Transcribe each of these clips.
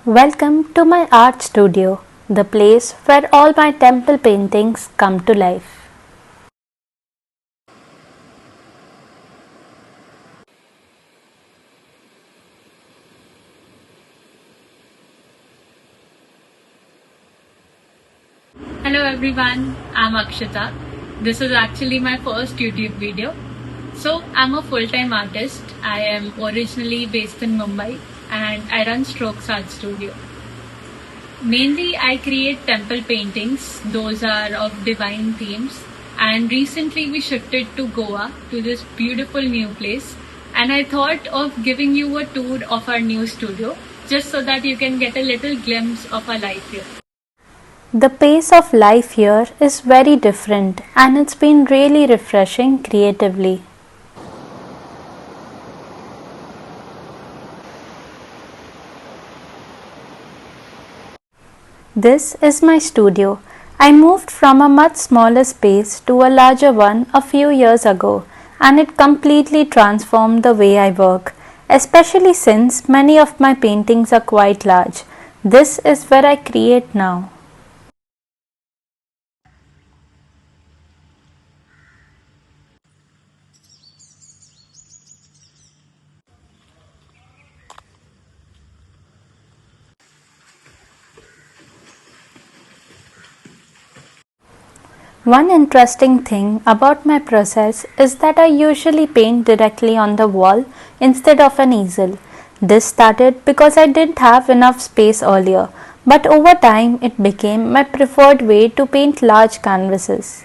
Welcome to my art studio, the place where all my temple paintings come to life. Hello everyone, I'm Akshita. This is actually my first YouTube video. So, I'm a full-time artist. I am originally based in Mumbai and I run Strokes Art Studio. Mainly, I create temple paintings, those are of divine themes. And recently, we shifted to Goa to this beautiful new place. And I thought of giving you a tour of our new studio just so that you can get a little glimpse of our life here. The pace of life here is very different and it's been really refreshing creatively. This is my studio. I moved from a much smaller space to a larger one a few years ago and it completely transformed the way I work, especially since many of my paintings are quite large. This is where I create now. One interesting thing about my process is that I usually paint directly on the wall instead of an easel. This started because I didn't have enough space earlier, but over time it became my preferred way to paint large canvases.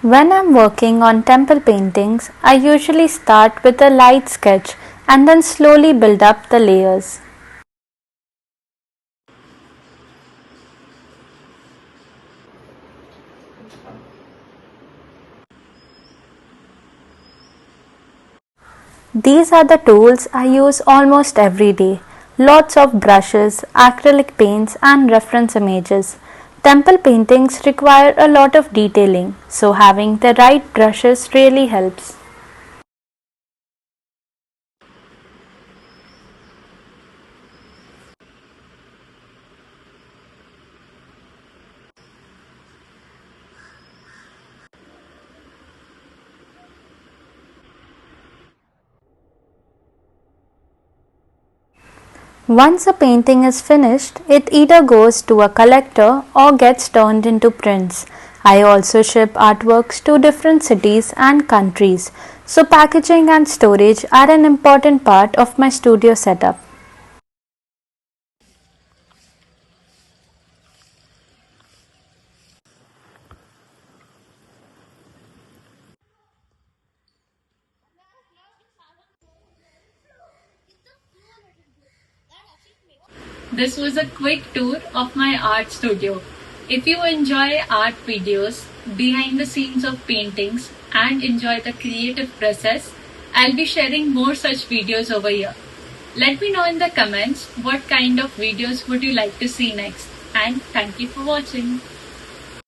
When I'm working on temple paintings, I usually start with a light sketch and then slowly build up the layers. These are the tools I use almost every day. Lots of brushes, acrylic paints and reference images. Temple paintings require a lot of detailing, so having the right brushes really helps. Once a painting is finished, it either goes to a collector or gets turned into prints. I also ship artworks to different cities and countries, so packaging and storage are an important part of my studio setup. This was a quick tour of my art studio. If you enjoy art videos, behind the scenes of paintings, and enjoy the creative process, I'll be sharing more such videos over here. Let me know in the comments what kind of videos would you like to see next. And thank you for watching.